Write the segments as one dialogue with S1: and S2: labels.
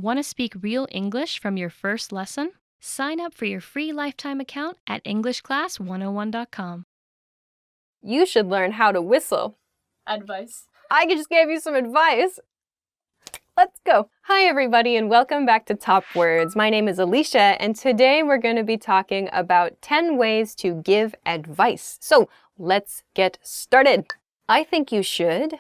S1: Want to speak real English from your first lesson? Sign up for your free lifetime account at EnglishClass101.com.
S2: You should learn how to whistle.
S3: Advice.
S2: I just gave you some advice. Let's go. Hi, everybody, and welcome back to Top Words. My name is Alicia, and today we're going to be talking about 10 ways to give advice. So let's get started. I think you should.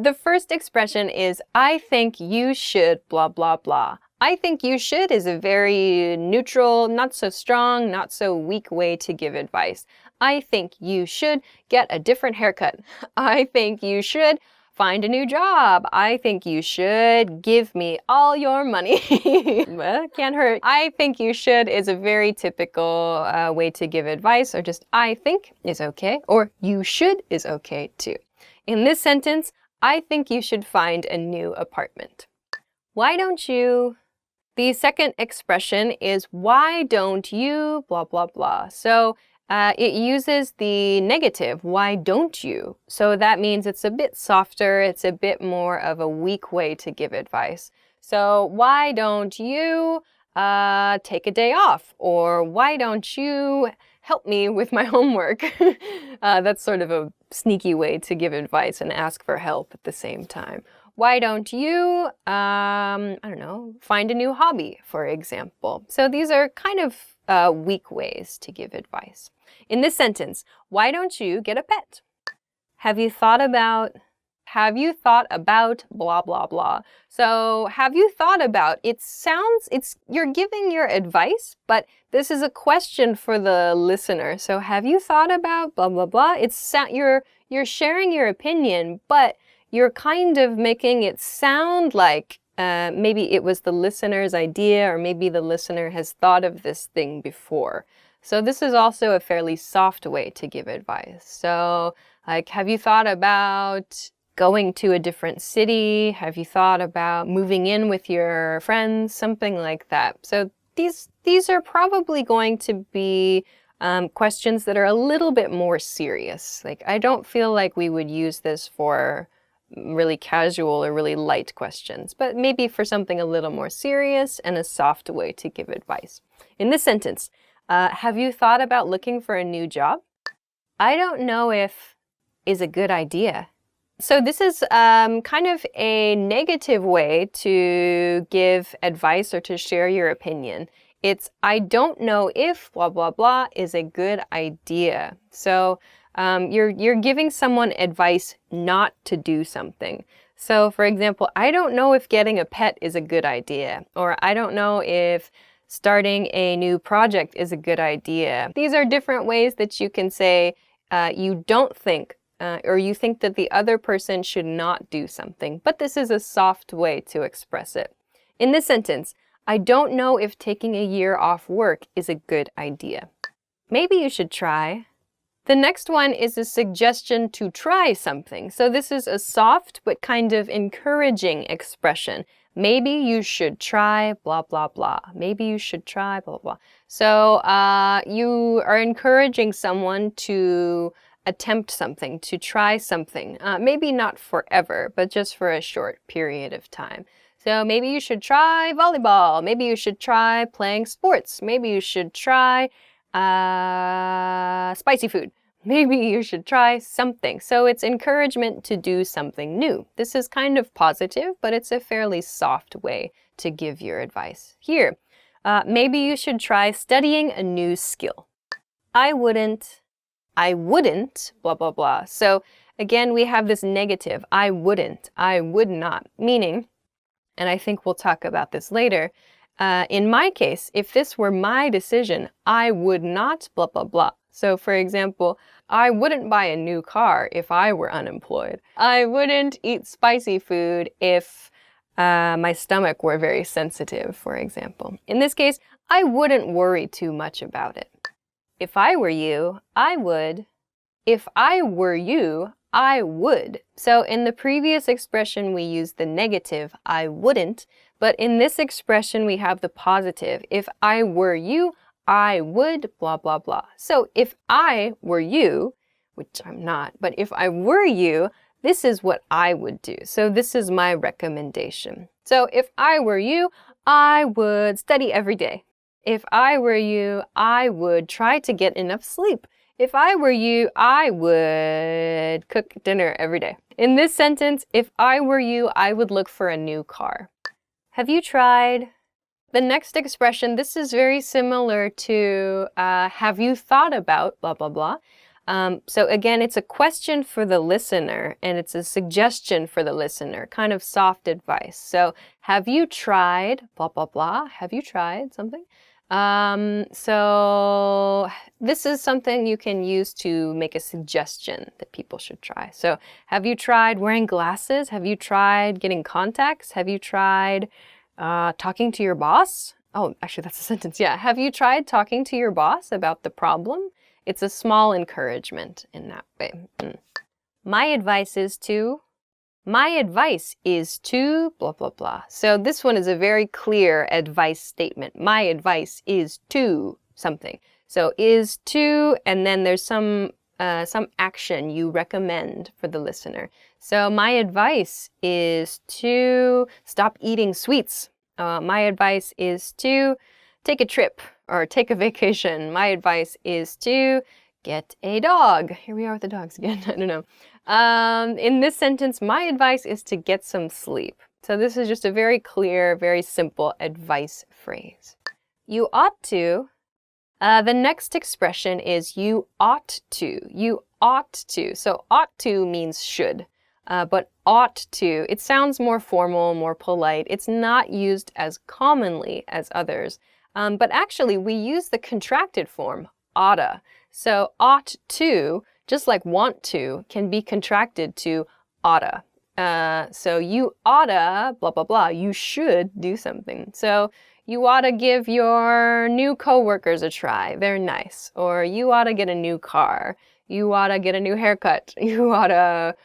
S2: The first expression is, I think you should blah, blah, blah. I think you should is a very neutral, not so strong, not so weak way to give advice. I think you should get a different haircut. I think you should find a new job. I think you should give me all your money. Well, can't hurt. I think you should is a very typical way to give advice, or just I think is okay, or you should is okay too. In this sentence, I think you should find a new apartment. Why don't you? The second expression is why don't you blah, blah, blah. So it uses the negative, why don't you? So that means it's a bit softer, it's a bit more of a weak way to give advice. So why don't you take a day off? Or why don't you help me with my homework? That's sort of a sneaky way to give advice and ask for help at the same time. Why don't you, I don't know, find a new hobby, for example? So these are kind of weak ways to give advice. In this sentence, why don't you get a pet? Have you thought about blah, blah, blah. So have you thought about, you're giving your advice, but this is a question for the listener. So have you thought about blah, blah, blah? You're sharing your opinion, but you're kind of making it sound like maybe it was the listener's idea, or maybe the listener has thought of this thing before. So this is also a fairly soft way to give advice. So like, have you thought about going to a different city? Have you thought about moving in with your friends? Something like that. So these are probably going to be questions that are a little bit more serious. Like, I don't feel like we would use this for really casual or really light questions, but maybe for something a little more serious and a soft way to give advice. In this sentence, have you thought about looking for a new job? I don't know if is a good idea. So this is kind of a negative way to give advice or to share your opinion. It's, I don't know if blah, blah, blah is a good idea. So you're giving someone advice not to do something. So for example, I don't know if getting a pet is a good idea, or I don't know if starting a new project is a good idea. These are different ways that you can say you don't think or you think that the other person should not do something, but this is a soft way to express it. In this sentence, I don't know if taking a year off work is a good idea. Maybe you should try. The next one is a suggestion to try something. So this is a soft but kind of encouraging expression. Maybe you should try blah, blah, blah. Maybe you should try blah, blah. So you are encouraging someone to attempt something, to try something. Maybe not forever, but just for a short period of time. So maybe you should try volleyball. Maybe you should try playing sports. Maybe you should try spicy food. Maybe you should try something. So it's encouragement to do something new. This is kind of positive, but it's a fairly soft way to give your advice. Here, maybe you should try studying a new skill. I wouldn't, blah, blah, blah. So again, we have this negative, I wouldn't, I would not, meaning, and I think we'll talk about this later, in my case, if this were my decision, I would not blah, blah, blah. So for example, I wouldn't buy a new car if I were unemployed. I wouldn't eat spicy food if my stomach were very sensitive, for example. In this case, I wouldn't worry too much about it. If I were you, I would. If I were you, I would. So in the previous expression, we used the negative, I wouldn't. But in this expression, we have the positive. If I were you, I would blah, blah, blah. So if I were you, which I'm not, but if I were you, this is what I would do. So this is my recommendation. So if I were you, I would study every day. If I were you, I would try to get enough sleep. If I were you, I would cook dinner every day. In this sentence, if I were you, I would look for a new car. Have you tried? The next expression, this is very similar to have you thought about, blah, blah, blah. So again, it's a question for the listener and it's a suggestion for the listener, kind of soft advice. So have you tried, blah, blah, blah. Have you tried something? So this is something you can use to make a suggestion that people should try. So have you tried wearing glasses? Have you tried getting contacts? Have you tried talking to your boss? Oh, actually, that's a sentence. Yeah. Have you tried talking to your boss about the problem? It's a small encouragement in that way. My advice is to blah, blah, blah. So this one is a very clear advice statement. My advice is to something. So is to, and then there's some action you recommend for the listener. So my advice is to stop eating sweets. My advice is to take a trip or take a vacation. My advice is to get a dog. Here we are with the dogs again. I don't know. In this sentence, my advice is to get some sleep. So this is just a very clear, very simple advice phrase. You ought to. The next expression is you ought to. You ought to. So ought to means should. But ought to, it sounds more formal, more polite. It's not used as commonly as others. But actually, we use the contracted form, oughta. So ought to, just like want to, can be contracted to oughta. So you oughta, blah, blah, blah. You should do something. So you ought to give your new coworkers a try. They're nice. Or you ought to get a new car. You ought to get a new haircut. You ought to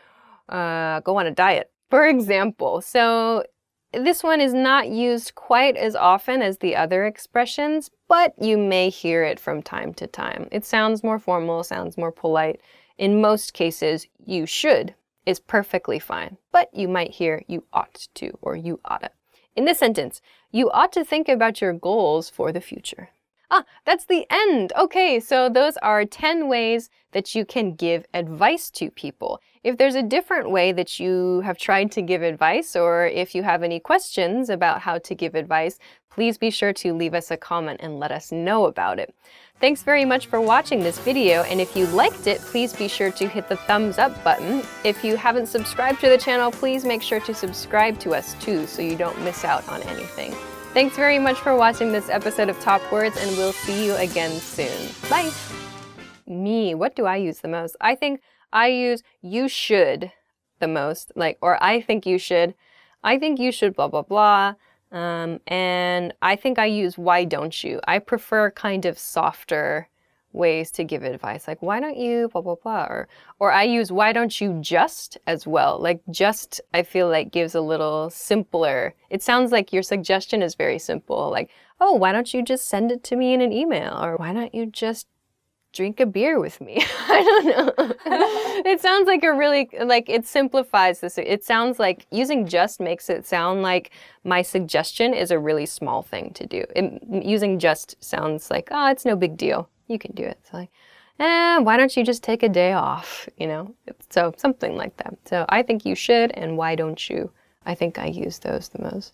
S2: go on a diet, for example. So this one is not used quite as often as the other expressions, but you may hear it from time to time. It sounds more formal, sounds more polite. In most cases, you should is perfectly fine, but you might hear you ought to or you oughta. In this sentence, you ought to think about your goals for the future. That's the end. Okay, so those are 10 ways that you can give advice to people. If there's a different way that you have tried to give advice, or if you have any questions about how to give advice, please be sure to leave us a comment and let us know about it. Thanks very much for watching this video, and if you liked it, please be sure to hit the thumbs up button. If you haven't subscribed to the channel, please make sure to subscribe to us too, so you don't miss out on anything. Thanks very much for watching this episode of Top Words, and we'll see you again soon. Bye! Me, what do I use the most? I think I use you should the most, or I think you should, blah, blah, blah. And I think I use why don't you. I prefer kind of softer ways to give advice, like why don't you blah, blah, blah. Or I use why don't you just as well. Like just, I feel like gives a little simpler. It sounds like your suggestion is very simple. Like, oh, why don't you just send it to me in an email? Or why don't you just drink a beer with me? I don't know. It sounds like it simplifies this. It sounds like using just makes it sound like my suggestion is a really small thing to do. Using just sounds like, oh, it's no big deal. You can do it. It's like, why don't you just take a day off? So something like that. So I think you should, and why don't you? I think I use those the most.